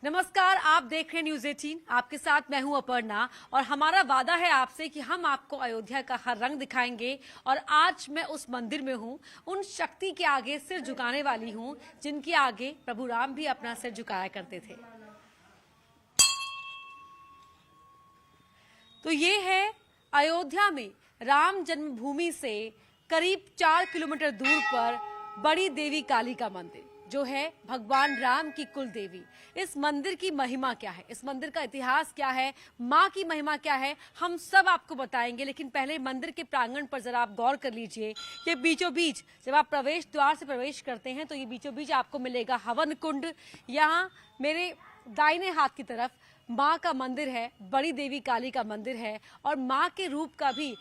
नमस्कार, आप देख रहे हैं न्यूज 18। आपके साथ मैं हूं अपर्णा और हमारा वादा है आपसे कि हम आपको अयोध्या का हर रंग दिखाएंगे। और आज मैं उस मंदिर में हूं, उन शक्ति के आगे सिर झुकाने वाली हूं जिनके आगे प्रभु राम भी अपना सिर झुकाया करते थे। तो ये है अयोध्या में राम जन्मभूमि से करीब 4 किलोमीटर दूर पर बड़ी देवी काली का मंदिर, जो है भगवान राम की कुल देवी। इस मंदिर की महिमा क्या है, इस मंदिर का इतिहास क्या है, माँ की महिमा क्या है, हम सब आपको बताएंगे। लेकिन पहले मंदिर के प्रांगण पर जरा आप गौर कर लीजिए। ये बीचों बीच जब आप प्रवेश द्वार से प्रवेश करते हैं तो ये बीचों बीच आपको मिलेगा हवन कुंड। यहाँ मेरे दाहिने हाथ की तरफ माँ का मंदिर है, बड़ी देवी काली का मंदिर है। और माँ के रूप का भी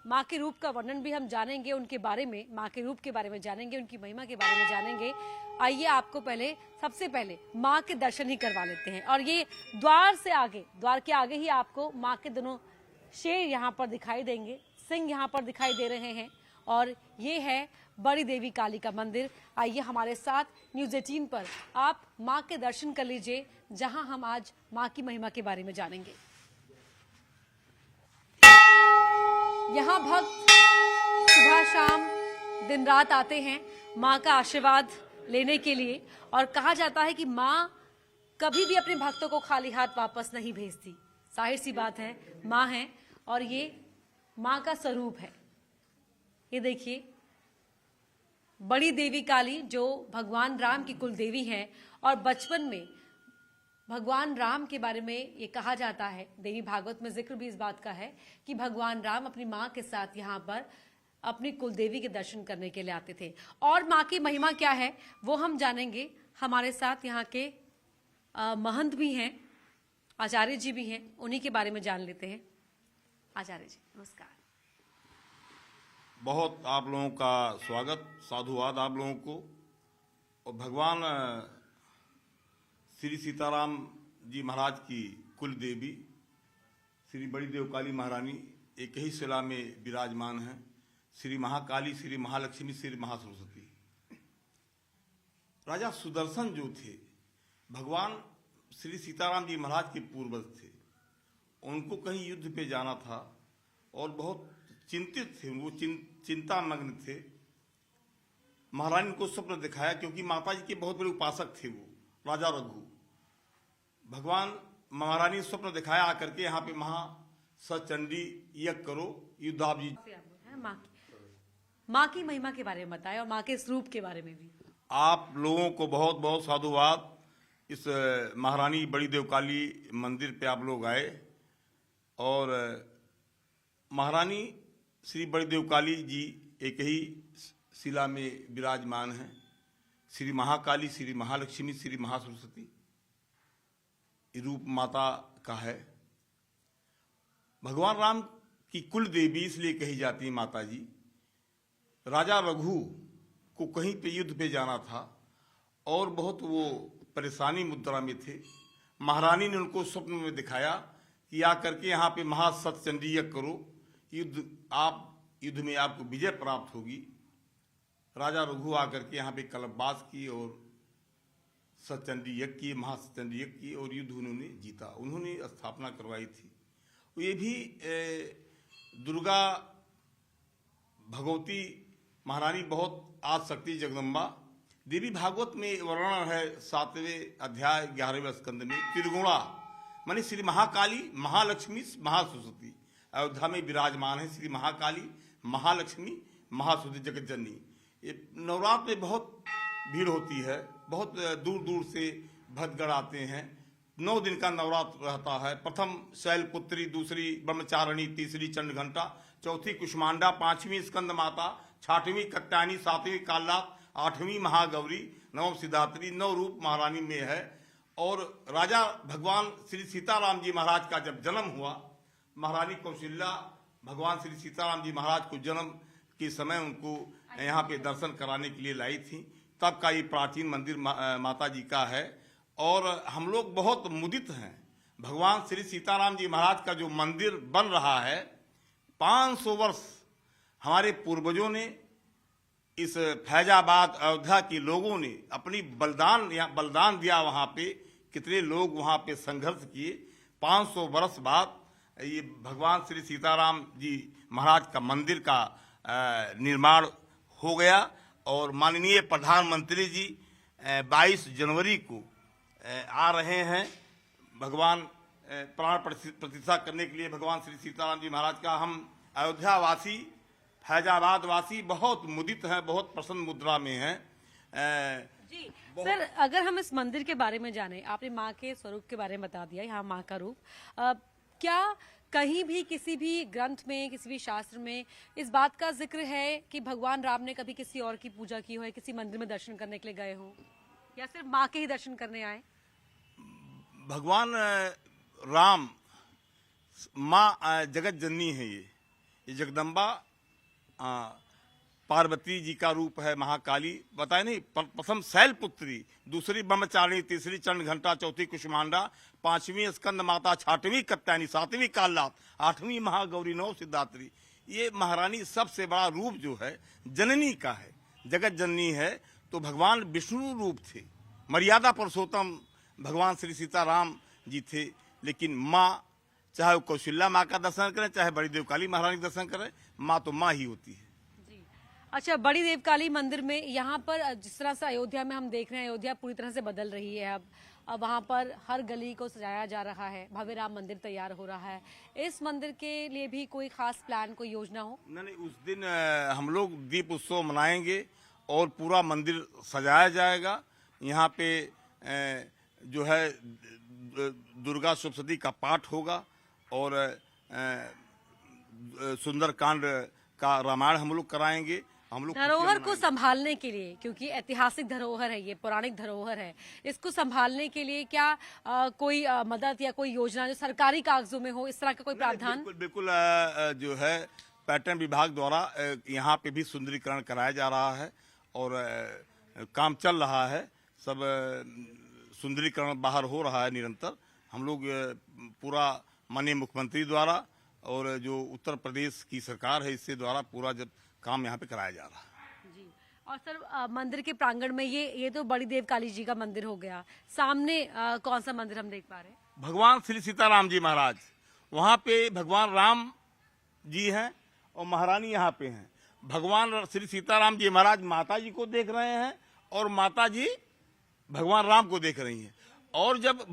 माँ के रूप का वर्णन भी हम जानेंगे, उनके बारे में, माँ के रूप के बारे में जानेंगे, उनकी महिमा के बारे में जानेंगे। आइए आपको सबसे पहले माँ के दर्शन ही करवा लेते हैं। और ये द्वार के आगे ही आपको माँ के दोनों शेर यहाँ पर दिखाई देंगे, सिंह यहाँ पर दिखाई दे रहे हैं। और ये है बड़ी देवी काली का मंदिर। आइए हमारे साथ न्यूज 18 पर आप माँ के दर्शन कर लीजिए, जहां हम आज माँ की महिमा के बारे में जानेंगे। यहाँ भक्त सुबह शाम दिन रात आते हैं माँ का आशीर्वाद लेने के लिए। और कहा जाता है कि माँ कभी भी अपने भक्तों को खाली हाथ वापस नहीं भेजती। जाहिर सी बात है, माँ है और ये माँ का स्वरूप है। ये देखिए, बड़ी देवी काली जो भगवान राम की कुल देवी है। और बचपन में भगवान राम के बारे में ये कहा जाता है, देवी भागवत में जिक्र भी इस बात का है कि भगवान राम अपनी माँ के साथ यहाँ पर अपनी कुल देवी के दर्शन करने के लिए आते थे। और माँ की महिमा क्या है वो हम जानेंगे। हमारे साथ यहाँ के महंत भी हैं, आचार्य जी भी हैं, उन्हीं के बारे में जान लेते हैं। आचार्य जी नमस्कार। बहुत आप लोगों का स्वागत, साधुवाद आप लोगों को। और भगवान श्री सीताराम जी महाराज की कुल देवी श्री बड़ी देवकाली महारानी एक ही शिला में विराजमान हैं। श्री महाकाली, श्री महालक्ष्मी, श्री महासरस्वती। राजा सुदर्शन जो थे, भगवान श्री सीताराम जी महाराज के पूर्वज थे। उनको कहीं युद्ध पे जाना था और बहुत चिंतित थे, वो चिंतामग्न थे। महारानी को स्वप्न दिखाया, क्योंकि माता जी के बहुत बड़े उपासक थे वो, राजा रघु। भगवान महारानी स्वप्न दिखाया आकर के यहाँ पे महा सचंडी यज्ञ करो, युद्धाभ जी। माँ की महिमा के बारे में बताएं और माँ के स्वरूप के बारे में भी। आप लोगों को बहुत बहुत साधुवाद। इस महारानी बड़ी देवकाली मंदिर पे आप लोग आए। और महारानी श्री बड़ी देवकाली जी एक ही शिला में विराजमान हैं। श्री महाकाली, श्री महालक्ष्मी, श्री महासरस्वती रूप माता का है। भगवान राम की कुल देवी इसलिए कही जाती है माता जी। राजा रघु को कहीं पे युद्ध पे जाना था और बहुत वो परेशानी मुद्रा में थे। महारानी ने उनको स्वप्न में दिखाया कि आकर के यहाँ पे महासतचंडी यज्ञ करो, युद्ध में आपको विजय प्राप्त होगी। राजा रघु आकर के यहाँ पे कल्पवास की और सतचंडी यज्ञ की, महासतचंडी यज्ञ की और युद्ध उन्होंने जीता। उन्होंने स्थापना करवाई थी। ये भी दुर्गा भगवती महारानी बहुत आदिशक्ति जगदम्बा। देवी भागवत में वर्णन है 7वें अध्याय 11वें स्कंद में, त्रिगुणा मानी श्री महाकाली, महालक्ष्मी, महासरस्वती अयोध्या में विराजमान है। श्री महाकाली, महालक्ष्मी, महासरस्वती जगत जननी। ये नवरात्र में बहुत भीड़ होती है, बहुत दूर दूर से भक्तगण आते हैं। 9 दिन का नवरात्र रहता है। प्रथम शैलपुत्री, दूसरी ब्रह्मचारिणी, तीसरी चंडघंटा, चौथी कुष्मांडा, 5वीं स्कंद माता, 6वीं कत्यायनी, 7वीं कालरात, 8वीं महागौरी, 9वीं सिद्धात्री। 9 रूप महारानी में है। और राजा भगवान श्री सीताराम जी महाराज का जब जन्म हुआ, महारानी कौशल्या भगवान श्री सीताराम जी महाराज को जन्म के समय उनको यहाँ पे दर्शन कराने के लिए लाई थी। तब का ये प्राचीन मंदिर माता जी का है। और हम लोग बहुत मुदित हैं। भगवान श्री सीताराम जी महाराज का जो मंदिर बन रहा है, 500 वर्ष हमारे पूर्वजों ने, इस फैजाबाद अयोध्या के लोगों ने अपनी बलिदान दिया वहाँ पे कितने लोग वहां पे संघर्ष किए। 500 वर्ष बाद ये भगवान श्री सीताराम जी महाराज का मंदिर का निर्माण हो गया और माननीय प्रधानमंत्री जी 22 जनवरी को आ रहे हैं भगवान प्राण प्रतिष्ठा करने के लिए भगवान श्री सीताराम जी महाराज का। हम अयोध्या वासी, फैजाबाद वासी बहुत मुदित हैं, बहुत प्रसन्न मुद्रा में हैं। जी सर, अगर हम इस मंदिर के बारे में जाने, आपने माँ के स्वरूप के बारे में बता दिया, यहाँ माँ का रूप, क्या कहीं भी किसी भी ग्रंथ में, किसी भी शास्त्र में इस बात का जिक्र है कि भगवान राम ने कभी किसी और की पूजा की हो, या किसी मंदिर में दर्शन करने के लिए गए हो, या सिर्फ माँ के ही दर्शन करने आए? भगवान राम माँ जगत जननी है। ये जगदम्बा पार्वती जी का रूप है, महाकाली। बताए नहीं, प्रथम शैलपुत्री, दूसरी ब्रह्मचारिणी, तीसरी चंड घंटा, चौथी कुष्मांडा, पांचवी स्कंद माता, छठवीं कत्यायनी, सातवीं कालरात, आठवीं महागौरी, नौ सिद्धात्री। ये महारानी सबसे बड़ा रूप जो है जननी का है, जगत जननी है। तो भगवान विष्णु रूप थे, मर्यादा पुरुषोत्तम भगवान श्री सीताराम जी थे। लेकिन माँ, चाहे वो कौशल्या माँ का दर्शन करें, चाहे बड़ी देवकाली महारानी का दर्शन करें, माँ तो माँ ही होती है। अच्छा, बड़ी देवकाली मंदिर में यहाँ पर जिस तरह से अयोध्या में हम देख रहे हैं, अयोध्या पूरी तरह से बदल रही है। अब वहाँ पर हर गली को सजाया जा रहा है, भव्य राम मंदिर तैयार हो रहा है। इस मंदिर के लिए भी कोई खास प्लान, कोई योजना हो? नहीं, उस दिन हम लोग दीप उत्सव मनाएंगे और पूरा मंदिर सजाया जाएगा। यहाँ पे जो है दुर्गा सप्तशती का पाठ होगा और सुंदरकांड का रामायण हम लोग कराएंगे। हम लोग धरोहर को संभालने के लिए, क्योंकि ऐतिहासिक धरोहर है, ये पौराणिक धरोहर है, इसको संभालने के लिए क्या कोई मदद या कोई योजना जो सरकारी कागजों में हो, इस तरह का कोई प्रावधान? बिल्कुल बिल्कुल, जो है पर्यटन विभाग द्वारा यहाँ पे भी सुंदरीकरण कराया जा रहा है और काम चल रहा है। सब सुंदरीकरण बाहर हो रहा है निरंतर। हम लोग पूरा माननीय मुख्यमंत्री द्वारा और जो उत्तर प्रदेश की सरकार है, इससे द्वारा पूरा जब काम यहाँ पे कराया जा रहा है। जी। और सर, मंदिर के प्रांगण में ये तो बड़ी देवकाली जी का मंदिर हो गया, सामने कौन सा मंदिर हम देख पा रहे हैं? भगवान श्री सीताराम जी महाराज। वहाँ पे भगवान राम जी हैं और महारानी यहाँ पे हैं। भगवान श्री सीताराम जी महाराज माता जी को देख रहे हैं और माता जी भगवान राम को देख रही हैं। और जब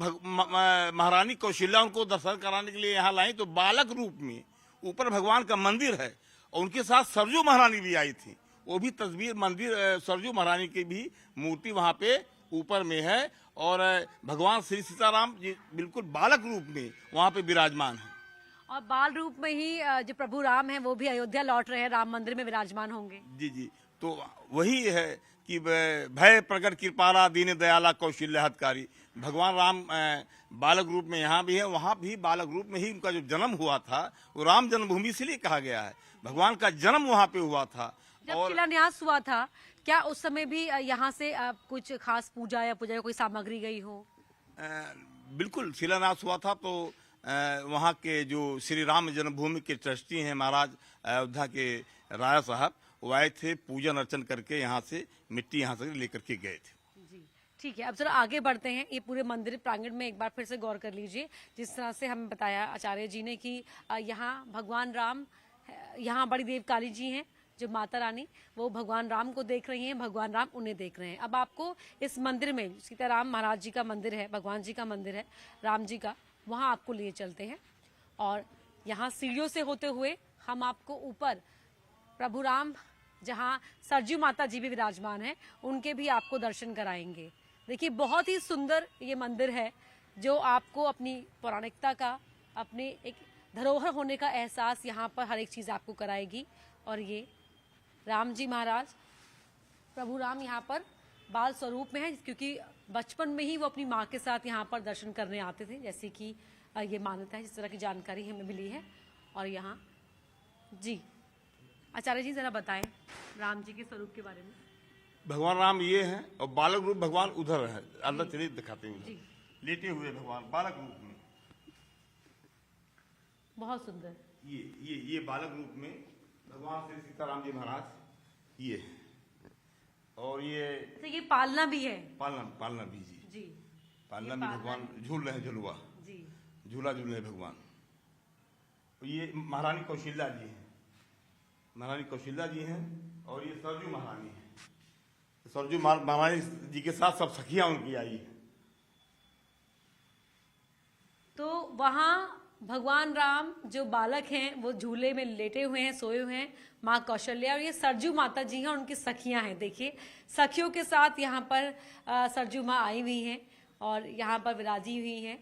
महारानी कौशल्या उनको दर्शन कराने के लिए यहाँ लाई तो बालक रूप में ऊपर भगवान का मंदिर है और उनके साथ सरजू महारानी भी आई थी। वो भी तस्वीर मंदिर सरजू महारानी की भी मूर्ति वहाँ पे ऊपर में है और भगवान श्री सीताराम जी बिल्कुल बालक रूप में वहाँ पे विराजमान है। और बाल रूप में ही जो प्रभु राम है वो भी अयोध्या लौट रहे हैं, राम मंदिर में विराजमान होंगे। जी जी, तो वही है कि भय प्रकट कृपाला दीन दयाला कौशल्य हतकारी। भगवान राम बालक रूप में यहाँ भी है, वहाँ भी बालक रूप में ही उनका जो जन्म हुआ था वो राम जन्मभूमि इसलिए कहा गया है, भगवान का जन्म वहाँ पे हुआ था। जब शिलान्यास हुआ था, क्या उस समय भी यहाँ से कुछ खास पूजा या कोई सामग्री गई हो? बिल्कुल, शिलान्यास हुआ था तो वहाँ के जो श्री राम जन्मभूमि के ट्रस्टी हैं महाराज अयोध्या के राय साहब, वो आए थे, पूजन अर्चन करके यहाँ से मिट्टी यहाँ से लेकर के गए थे। जी ठीक है, अब जरा आगे बढ़ते हैं। ये पूरे मंदिर प्रांगण में एक बार फिर से गौर कर लीजिए, जिस तरह से हमें बताया आचार्य जी ने कि यहाँ भगवान राम, यहाँ बड़ी देवकाली जी हैं जो माता रानी, वो भगवान राम को देख रही हैं, भगवान राम उन्हें देख रहे हैं। अब आपको इस मंदिर में सीताराम महाराज जी का मंदिर है, भगवान जी का मंदिर है, राम जी का, वहाँ आपको लिए चलते हैं और यहाँ सीढ़ियों से होते हुए हम आपको ऊपर प्रभु राम, जहाँ सरजू माता जी भी विराजमान हैं, उनके भी आपको दर्शन कराएंगे। देखिए, बहुत ही सुंदर ये मंदिर है जो आपको अपनी पौराणिकता का, अपने एक धरोहर होने का एहसास यहाँ पर हर एक चीज़ आपको कराएगी। और ये राम जी महाराज, प्रभु राम यहाँ पर बाल स्वरूप में है, क्योंकि बचपन में ही वो अपनी माँ के साथ यहाँ पर दर्शन करने आते थे, जैसे कि ये मान्यता है, जिस तरह की जानकारी हमें मिली है। और यहाँ जी आचार्य जी जरा बताएं राम जी के स्वरूप के बारे में। भगवान राम ये हैं और बालक रूप भगवान उधर है, अंदर चलिए दिखाते हैं, लेटे हुए भगवान बालक रूप में। बहुत सुंदर। ये बालक रूप में भगवान श्री सीताराम जी महाराज ये, और ये तो ये पालना भी है? पालना भी जी। पालना में भगवान झूल रहे हैं झुलुआ, जी झूला झूल रहे हैं भगवान। ये महारानी कौशल्या जी हैं, महारानी कौशल्या जी हैं और ये सरजू महारानी है। सरजू महारानी जी के साथ सब सखियां उनकी आई है। तो वहाँ भगवान राम जो बालक हैं वो झूले में लेटे हुए हैं, सोए हुए हैं, माँ कौशल्या, और ये सरजू माता जी हैं, उनकी सखियां हैं। देखिए सखियों के साथ यहाँ पर सरजू माँ आई हुई हैं और यहाँ पर विराजी हुई हैं,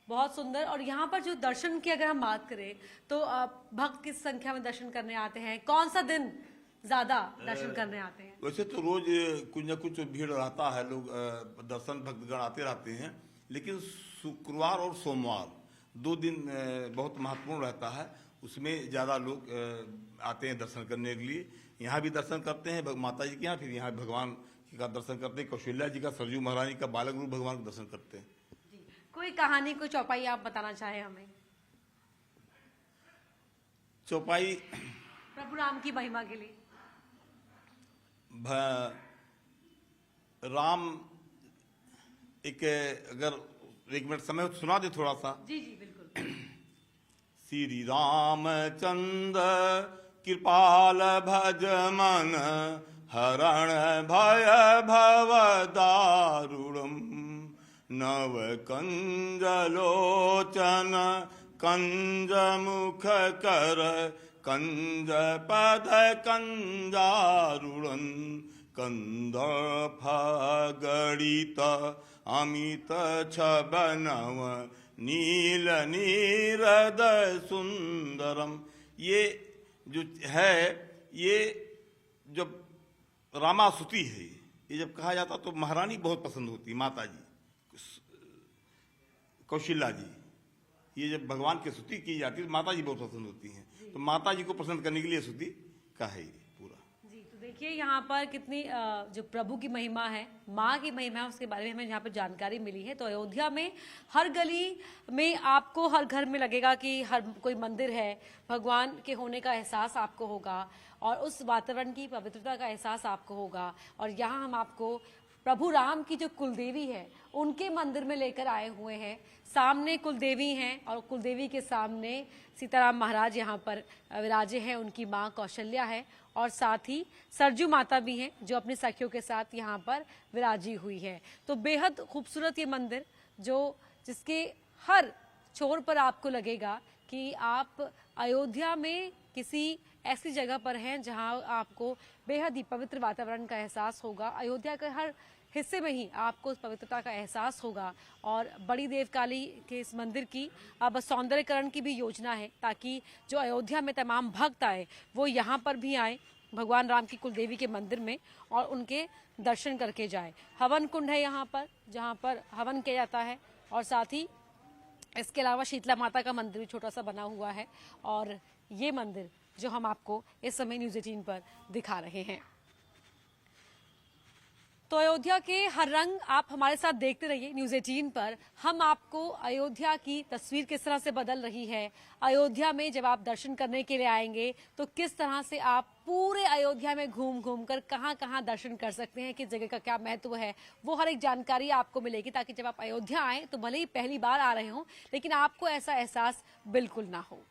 बहुत सुंदर। और यहाँ पर जो दर्शन की अगर हम बात करें तो भक्त किस संख्या में दर्शन करने आते हैं, कौन सा दिन ज्यादा दर्शन करने आते हैं? वैसे तो रोज कुछ न कुछ भीड़ रहता है, लोग दर्शन भक्तगण आते रहते हैं, लेकिन शुक्रवार और सोमवार 2 दिन बहुत महत्वपूर्ण रहता है, उसमें ज़्यादा लोग आते हैं दर्शन करने के लिए। यहाँ भी दर्शन करते हैं माता जी के यहाँ, फिर यहाँ भगवान का दर्शन करते हैं, कौशल्या जी का, सरजू महारानी का बालक रूप भगवान का दर्शन करते हैं। कोई कहानी, कोई चौपाई आप बताना चाहें हमें? चौपाई प्रभु राम की महिमा के लिए। राम एक, अगर 1 मिनट समय हो तो सुना दे थोड़ा सा। जी जी बिल्कुल। श्री रामचंद्र कृपाल भज मन, हरण भय भव दारुणम, नव कंज लोचन कंज मुख कर, कंज पद कंजारुणन, कंदर्प गणित अमित छबनव, नील नीरद सुंदरम। ये जो है, ये जब रामास्तुति है, ये जब कहा जाता तो महारानी बहुत पसंद होती, माता जी कौशल्या जी, ये जब भगवान की स्तुति की जाती है तो माता जी बहुत पसंद होती हैं, तो माता जी को पसंद करने के लिए स्तुति का है ये पूरा। जी तो देखिए यहाँ पर कितनी जो प्रभु की महिमा है, माँ की महिमा है, उसके बारे में हमें यहाँ पर जानकारी मिली है। तो अयोध्या में हर गली में आपको, हर घर में लगेगा कि हर कोई मंदिर है, भगवान के होने का एहसास आपको होगा और उस वातावरण की पवित्रता का एहसास आपको होगा। और यहाँ हम आपको प्रभु राम की जो कुलदेवी है उनके मंदिर में लेकर आए हुए हैं। सामने कुलदेवी हैं और कुलदेवी के सामने सीताराम महाराज यहाँ पर विराजे हैं, उनकी माँ कौशल्या है और साथ ही सरजू माता भी हैं जो अपने सखियों के साथ यहाँ पर विराजी हुई है। तो बेहद खूबसूरत ये मंदिर जिसके हर छोर पर आपको लगेगा कि आप अयोध्या में किसी ऐसी जगह पर हैं जहां आपको बेहद ही पवित्र वातावरण का एहसास होगा। अयोध्या के हर हिस्से में ही आपको उस पवित्रता का एहसास होगा। और बड़ी देवकाली के इस मंदिर की अब सौंदर्यकरण की भी योजना है ताकि जो अयोध्या में तमाम भक्त आए वो यहाँ पर भी आए भगवान राम की कुलदेवी के मंदिर में और उनके दर्शन करके जाए। हवन कुंड है यहाँ पर जहाँ पर हवन किया जाता है और साथ ही इसके अलावा शीतला माता का मंदिर भी छोटा सा बना हुआ है। और ये मंदिर जो हम आपको इस समय न्यूज़ 18 पर दिखा रहे हैं। तो अयोध्या के हर रंग आप हमारे साथ देखते रहिए न्यूज़ 18 पर। हम आपको अयोध्या की तस्वीर किस तरह से बदल रही है, अयोध्या में जब आप दर्शन करने के लिए आएंगे तो किस तरह से आप पूरे अयोध्या में घूम घूम कर कहाँ कहाँ दर्शन कर सकते हैं, किस जगह का क्या महत्व है, वो हर एक जानकारी आपको मिलेगी ताकि जब आप अयोध्या आएँ तो भले ही पहली बार आ रहे हों लेकिन आपको ऐसा एहसास बिल्कुल ना हो।